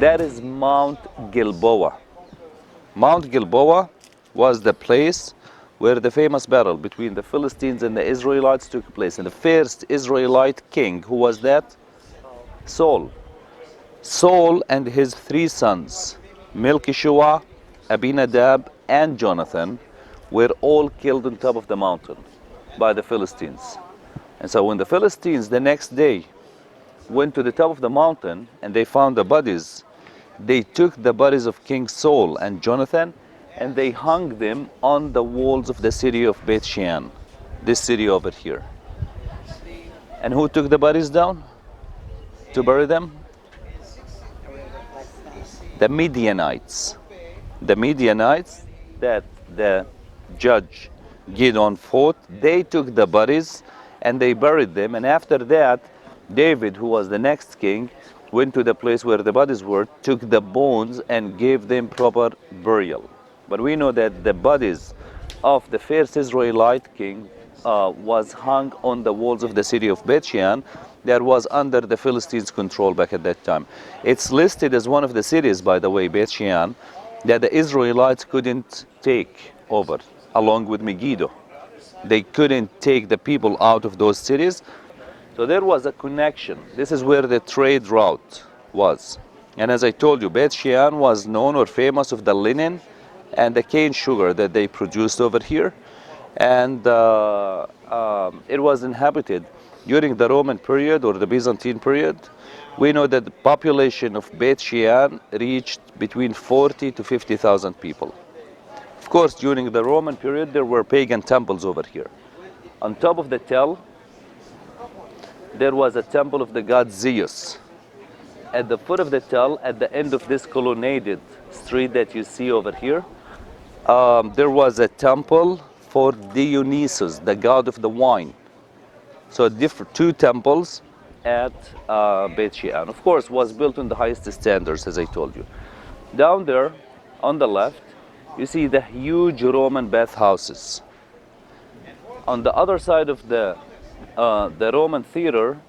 That is Mount Gilboa. Mount Gilboa was the place where the famous battle between the Philistines and the Israelites took place. And the first Israelite king, who was that? Saul. Saul and his three sons, Melchishua, Abinadab, and Jonathan, were all killed on top of the mountain by the Philistines. And so when the Philistines the next day went to the top of the mountain and they found the bodies, they took the bodies of King Saul and Jonathan and they hung them on the walls of the city of Beth Shean, this city over here. And who took the bodies down to bury them? The Midianites. The Midianites that the judge Gideon fought, they took the bodies and they buried them. And after that, David, who was the next king, went to the place where the bodies were, took the bones and gave them proper burial. But we know that the bodies of the first Israelite king was hung on the walls of the city of Beth Shean that was under the Philistines' control back at that time. It's listed as one of the cities, by the way, Beth Shean, that the Israelites couldn't take over, along with Megiddo. They couldn't take the people out of those cities. So there was a connection. This is where the trade route was. And as I told you, Beth Shean was known or famous of the linen and the cane sugar that they produced over here. And it was inhabited during the Roman period or the Byzantine period. We know that the population of Beth Shean reached between 40 to 50,000 people. Of course, during the Roman period, there were pagan temples over here. On top of the tell, there was a temple of the god Zeus. At the foot of the tell, at the end of this colonnaded street that you see over here, there was a temple for Dionysus, the god of the wine. So two temples at Beth Shean. Of course, was built on the highest standards, as I told you. Down there, on the left, you see the huge Roman bathhouses. On the other side of the Roman theater,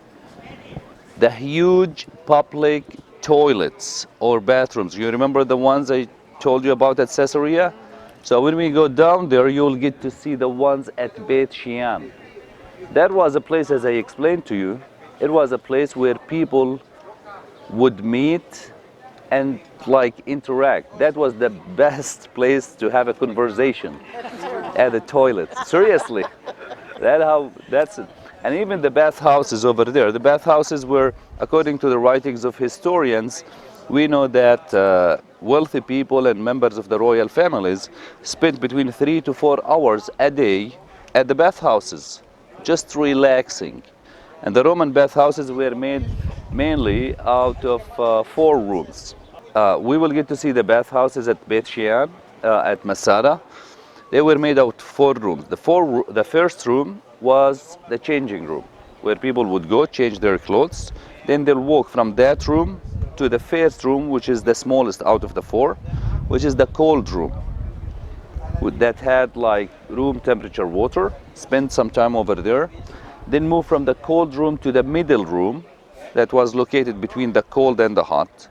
the huge public toilets or bathrooms. You remember the ones I told you about at Caesarea? So when we go down there, you'll get to see the ones at Beth Shean. That was a place, as I explained to you, it was a place where people would meet and like interact. That was the best place to have a conversation at the toilet. Seriously, that's it. And even the bathhouses over there. The bathhouses were, according to the writings of historians, we know that wealthy people and members of the royal families spent between 3 to 4 hours a day at the bathhouses, just relaxing. And the Roman bathhouses were made mainly out of 4 rooms. We will get to see the bathhouses at Beth Shean, at Masada. They were made out of 4 rooms. The first room was the changing room, where people would go change their clothes. Then they'll walk from that room to the first room, which is the smallest out of the 4, which is the cold room, that had like room temperature water. Spend some time over there. Then move from the cold room to the middle room that was located between the cold and the hot,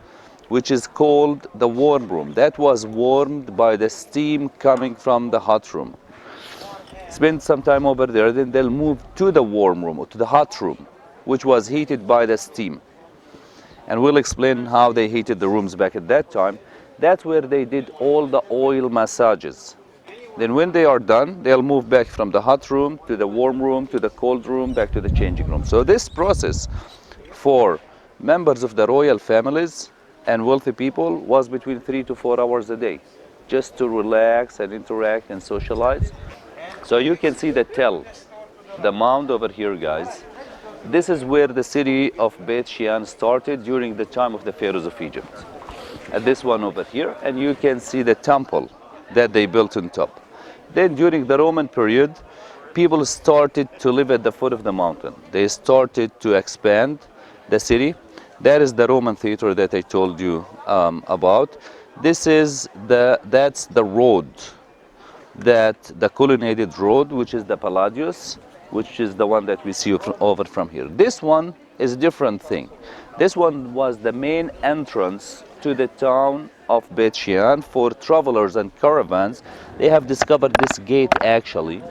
which is called the warm room. That was warmed by the steam coming from the hot room. Spend some time over there, then they'll move to the warm room or to the hot room, which was heated by the steam. And we'll explain how they heated the rooms back at that time. That's where they did all the oil massages. Then when they are done, they'll move back from the hot room to the warm room to the cold room, back to the changing room. So this process for members of the royal families and wealthy people was between 3 to 4 hours a day, just to relax and interact and socialize. So you can see the tell, the mound over here, guys. This is where the city of Beth Shean started during the time of the pharaohs of Egypt. At this one over here, and you can see the temple that they built on top. Then during the Roman period, people started to live at the foot of the mountain. They started to expand the city. That is the Roman theater that I told you about. That's the road, the colonnaded road, which is the Palladius, which is the one that we see over from here. This one is a different thing. This one was the main entrance to the town of Beit Shean for travelers and caravans. They have discovered this gate actually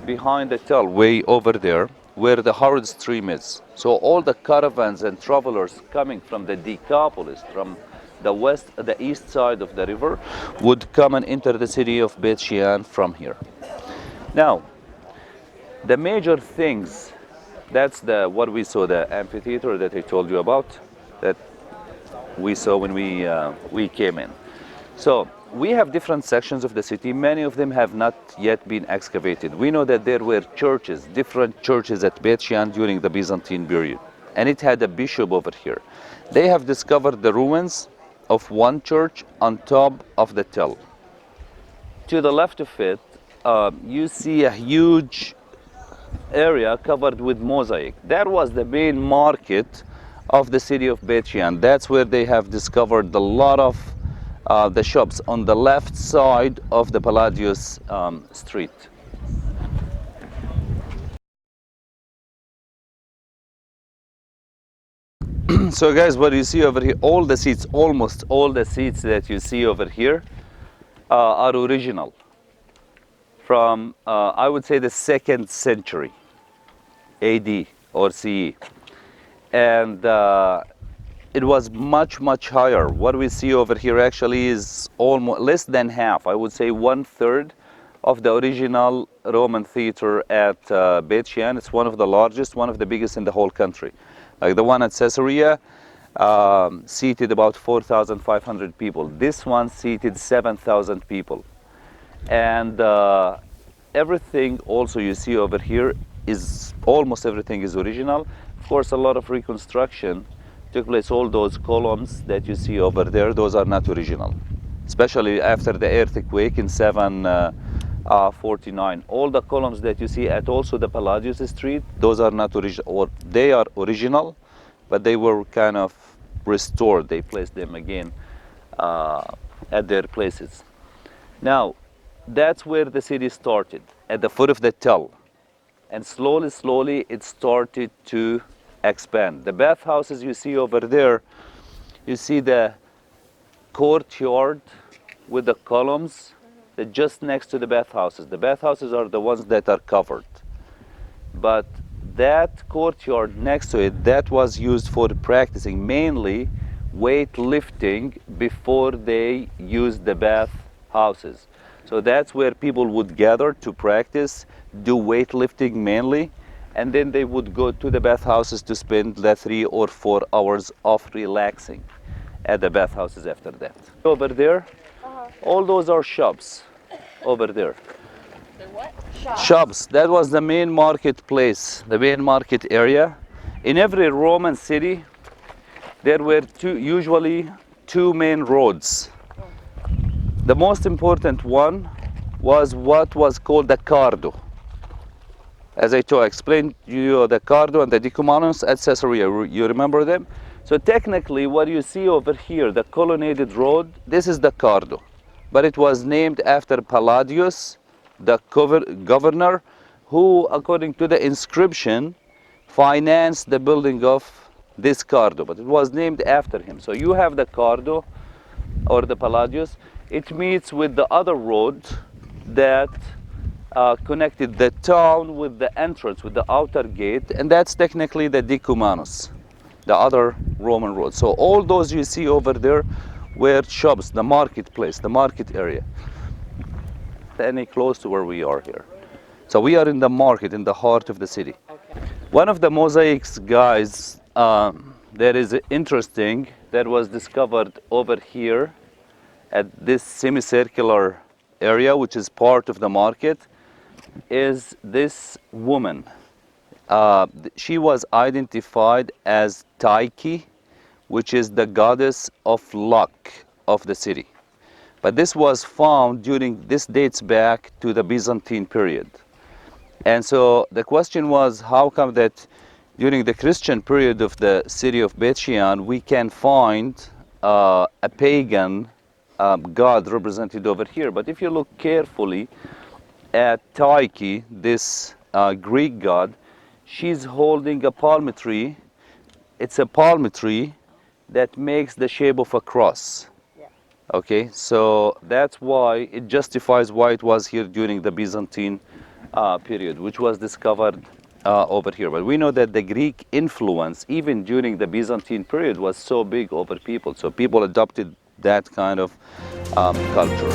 behind the tell, way over there, where the Hard Stream is. So all the caravans and travelers coming from the Decapolis, from the east side of the river, would come and enter the city of Beit Shean from here. Now, the major things, that's what we saw, the amphitheater that I told you about, that we saw when we came in. So we have different sections of the city. Many of them have not yet been excavated. We know that there were churches, different churches at Beit Shean during the Byzantine period, and it had a bishop over here. They have discovered the ruins of one church on top of the tell. To the left of it, you see a huge area covered with mosaic. That was the main market of the city of Beit Shean. That's where they have discovered a lot of the shops on the left side of the Palladius street. So guys, what you see over here, all the seats, almost all the seats that you see over here are original from, I would say, the 2nd century AD or CE. And it was much, much higher. What we see over here actually is almost less than half, I would say 1/3 of the original Roman theater at Beit Shean. It's one of the largest, one of the biggest in the whole country. Like the one at Caesarea seated about 4,500 people. This one seated 7,000 people. And everything also you see over here is, almost everything is original. Of course, a lot of reconstruction took place. All those columns that you see over there, those are not original. Especially after the earthquake in 749. All the columns that you see at also the Palladius Street, those are not original, or they are original, but they were kind of restored. They placed them again at their places. Now, that's where the city started, at the foot of the tell. And slowly, slowly, it started to expand. The bathhouses you see over there, you see the courtyard with the columns that just next to the bathhouses. The bathhouses are the ones that are covered. But that courtyard next to it, that was used for practicing mainly weightlifting before they used the bathhouses. So that's where people would gather to practice, do weightlifting mainly, and then they would go to the bathhouses to spend the 3 or 4 hours of relaxing at the bathhouses after that. Over there, all those are shops over there. They're what? Shops. That was the main marketplace, the main market area. In every Roman city, there were usually two main roads. The most important one was what was called the Cardo. As I explained to you, the Cardo and the Decumanus at Caesarea. You remember them? So technically, what you see over here, the colonnaded road, this is the Cardo. But it was named after Palladius, the governor, who, according to the inscription, financed the building of this Cardo. But it was named after him. So you have the Cardo, or the Palladius. It meets with the other road that connected the town with the entrance, with the outer gate, and that's technically the Decumanus, the other Roman road. So all those you see over there were shops, the marketplace, the market area. Any close to where we are here. So we are in the market, in the heart of the city. Okay. One of the mosaics, guys, that is interesting, that was discovered over here at this semicircular area, which is part of the market, is this woman. She was identified as Tyche, which is the goddess of luck of the city. But this was found this dates back to the Byzantine period. And so the question was, how come that during the Christian period of the city of Beit Shean, we can find a pagan god represented over here? But if you look carefully at Tyche, this Greek god, she's holding a palm tree. It's a palm tree that makes the shape of a cross. Yeah. Okay, so that's why it justifies why it was here during the Byzantine period, which was discovered over here. But we know that the Greek influence, even during the Byzantine period, was so big over people. So people adopted that kind of culture.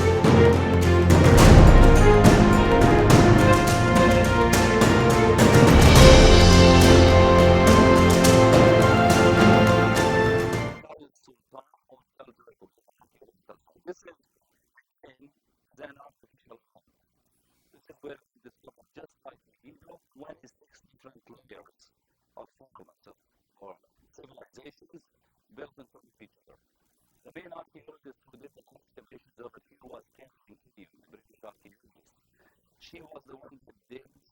This is in the artificial home. This is where we discover just like the Hebrew, 26 different layers of settlements or civilizations built on top of each other. The main archaeologist who did the excavations over here was Catherine Kennedy, the British archaeologist. She was the one that did the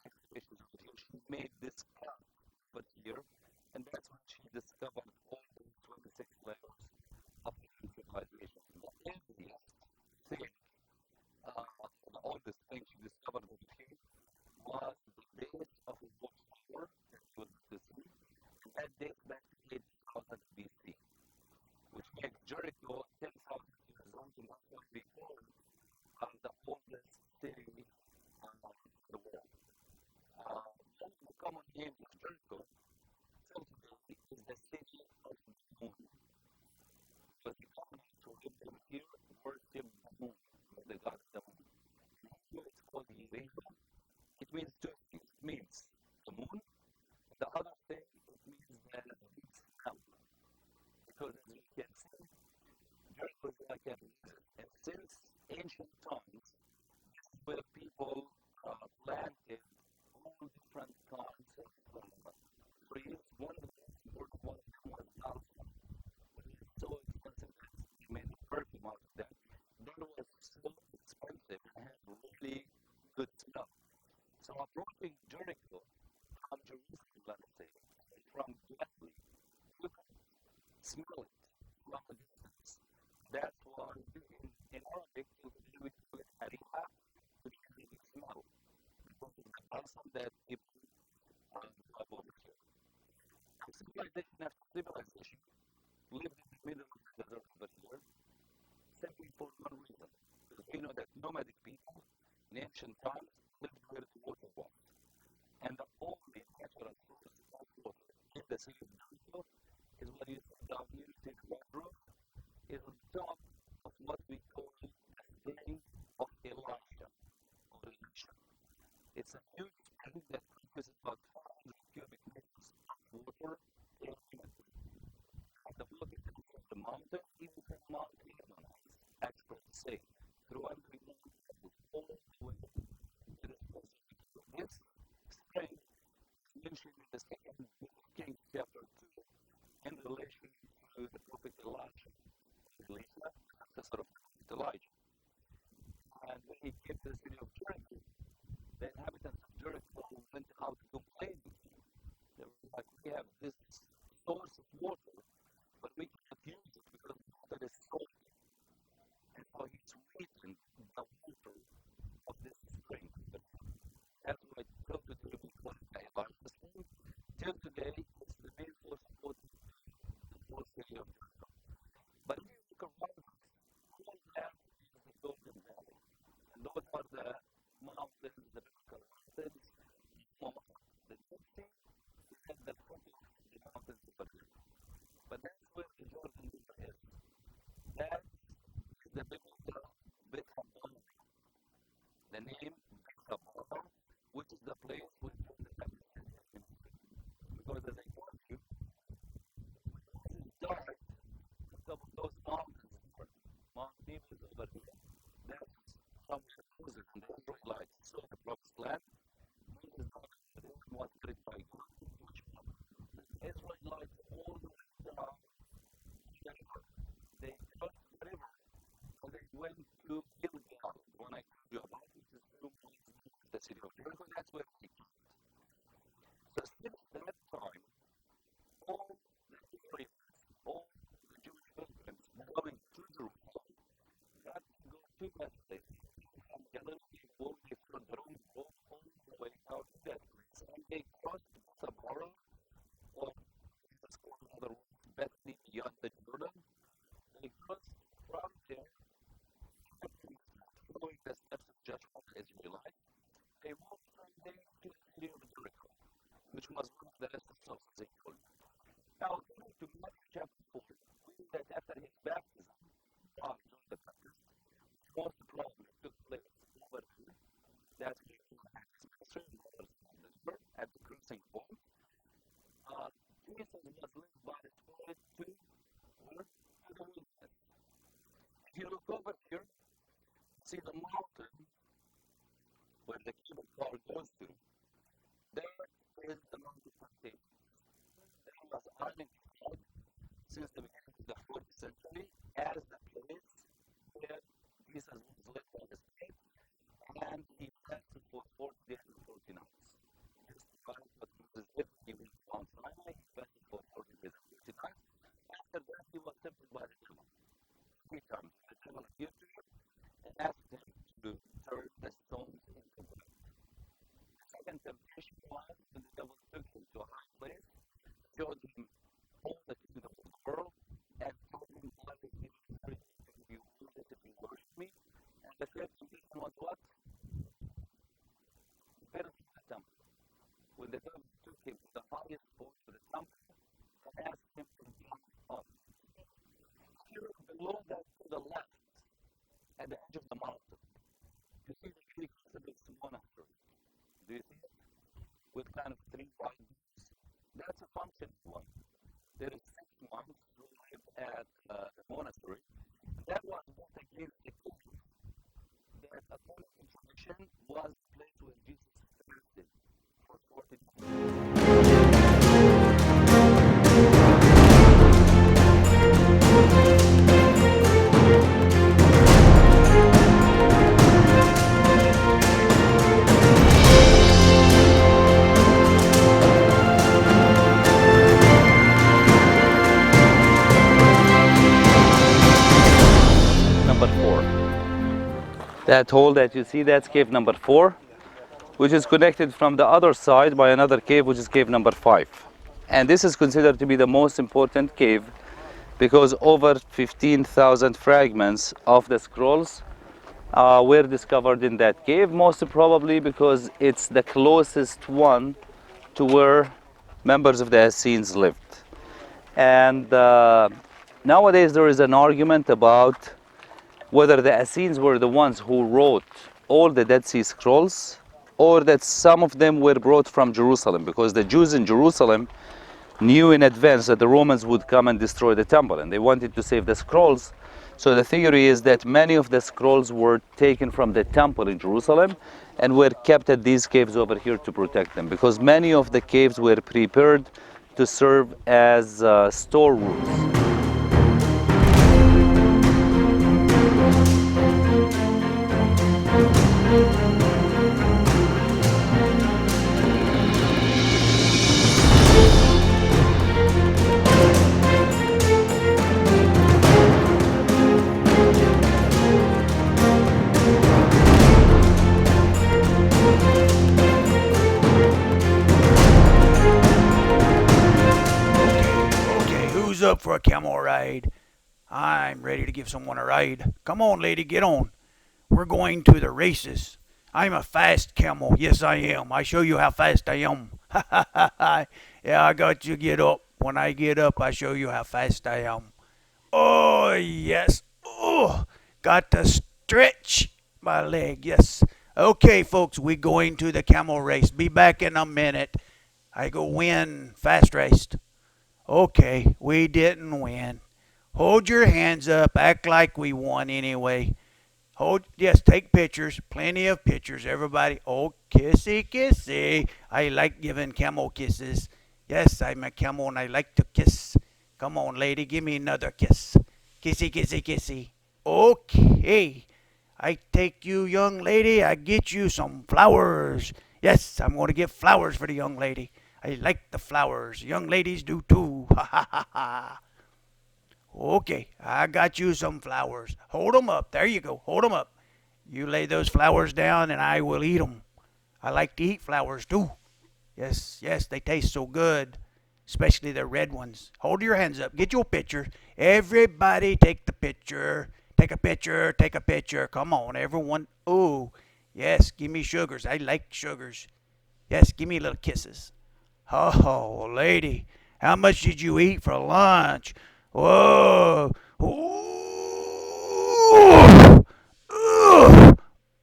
excavations over here. She made this cut over here, and that's when she discovered all the 26 layers of different civilizations. The earliest thing, the oldest thing she discovered over here was the base of a watchtower that she was able to see, and that dates back to 8000 BC, which makes Jericho 10,000 years old, and that's what we call the oldest city in the world. The common name of Jericho till today is the city of the moon, because the Canaanites who lived over here worship the moon, the god of the moon. Here it's called Yereba. It means two things. It means the moon. The other thing, it means the big snow. Because as you can see, Jericho is like a desert. And since ancient times, this is where people planted all different kinds of trees. One of the important ones was alpha, which is so expensive that they made a perfume out of that. That was so expensive and had really good snow. So approaching Jericho from Jerusalem, let's say, from Galilee, you can smell it from a distance. That's why in Arabic we call it Ariha, which means smell, because of the balsam that people have over here. Civilization after civilization lived in the middle of the desert over here, simply for one reason. Because we know that nomadic people in ancient times lived where the water was. And the only natural source of water in the city of Jericho is what you see down here, you see the water, is on top of what we call the spring of Elisha, or Elisha. It's a huge spring that produces about 500 cubic meters of water every minute. And the water comes from the mountain, even from Mount Lebanon, experts say, through underground cables all the way to the source of it. So this spring is mentioned in the second book of Kings, chapter 2, in relation to the prophet Elijah. Elisha, successor of prophet Elijah. And when he came to the city of Jericho, the inhabitants of Jericho went out complaining. They were like, we have this source of water, but we cannot use it because see the mountain where the cable car goes to. There is the mountain of Tabor. That was identified since the beginning of the 4th century as the place where Jesus was led by the Spirit and he fasted for 40 days and 40 nights. Testified what Moses did, he went to Mount Sinai, he fasted for 40 days and 40 nights. After that, he was tempted by the devil. 3 times the devil appeared to him and asked him to turn the stones into bread. The second temptation was when the devil took him to a high place, showed him all the kingdom of the world, and told him, I will give you everything you wanted if you worship me. And the third temptation was what? Build the temple. When the devil took him to the highest point of the temple and asked him to climb up. Here below that to the left, at the edge of the mountain, you see the Greek Orthodox monastery. Do you see it? With kind of 3 wide rooms. That's a functioning one. There is 6 monks who live at the monastery. That was what against the cave. That, according to tradition, was the place where Jesus fasted for 40 days. Number 4. That hole that you see, that's cave number 4, which is connected from the other side by another cave, which is cave number 5. And this is considered to be the most important cave because over 15,000 fragments of the scrolls were discovered in that cave, most probably because it's the closest one to where members of the Essenes lived. And nowadays there is an argument about whether the Essenes were the ones who wrote all the Dead Sea Scrolls or that some of them were brought from Jerusalem, because the Jews in Jerusalem knew in advance that the Romans would come and destroy the temple and they wanted to save the scrolls. So the theory is that many of the scrolls were taken from the temple in Jerusalem and were kept at these caves over here to protect them, because many of the caves were prepared to serve as storerooms. Up for a camel ride? I'm ready to give someone a ride. Come on, lady, get on. We're going to the races. I'm a fast camel. Yes, I am. I show you how fast I am. Yeah, I got you. Get up. When I get up, I show you how fast I am. Oh, yes. Oh, got to stretch my leg. Yes. Okay, folks, we're going to the camel race. Be back in a minute. I go win fast raced. Okay, we didn't win. Hold your hands up. Act like we won anyway. Yes, take pictures. Plenty of pictures, everybody. Oh, kissy, kissy. I like giving camel kisses. Yes, I'm a camel and I like to kiss. Come on, lady, give me another kiss. Kissy, kissy, kissy. Okay. I take you, young lady. I get you some flowers. Yes, I'm going to get flowers for the young lady. I like the flowers. Young ladies do too. Ha ha ha ha. Okay, I got you some flowers. Hold them up. There you go. Hold them up. You lay those flowers down and I will eat them. I like to eat flowers too. Yes, yes, they taste so good. Especially the red ones. Hold your hands up. Get your picture. Everybody take the picture. Take a picture. Take a picture. Come on, everyone. Oh, yes, give me sugars. I like sugars. Yes, give me little kisses. Oh, lady, how much did you eat for lunch? Whoa. Ooh.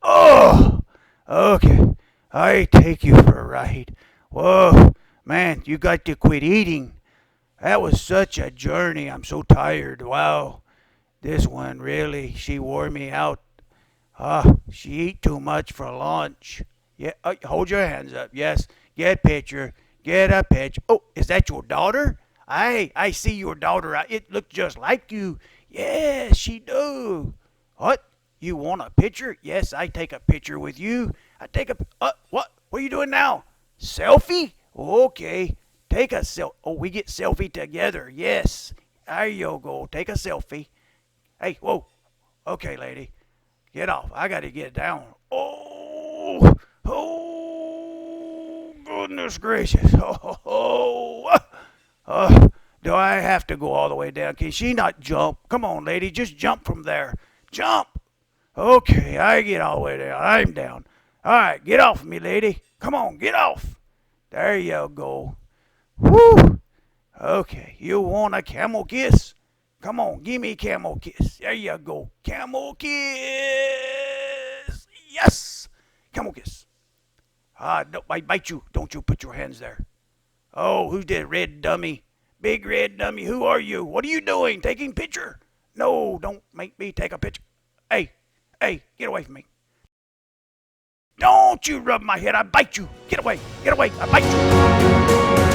Oh. Okay, I take you for a ride. Whoa, man, you got to quit eating. That was such a journey. I'm so tired. Wow. This one really, she wore me out. She eat too much for lunch. Yeah, hold your hands up. Yes, get a picture. Get a picture. Oh, is that your daughter? I see your daughter. It looks just like you. Yes, she do. What? You want a picture? Yes, I take a picture with you. I take a. What? What are you doing now? Selfie? Okay. Take a selfie. Oh, we get selfie together. Yes. There you go. Take a selfie. Hey, whoa. Okay, lady. Get off. I got to get down. Oh, goodness gracious. Do I have to go all the way down? Can she not jump? Come on, lady. Just jump from there. Jump. Okay, I get all the way down. I'm down. All right, get off me, lady. Come on, get off. There you go. Whew. Okay, you want a camel kiss? Come on, give me a camel kiss. There you go. Camel kiss. Yes. Camel kiss. No, I bite you. Don't you put your hands there. Oh, who's that red dummy? Big red dummy. Who are you? What are you doing? Taking picture? No, don't make me take a picture. Hey, get away from me. Don't you rub my head. I bite you. Get away. I bite you.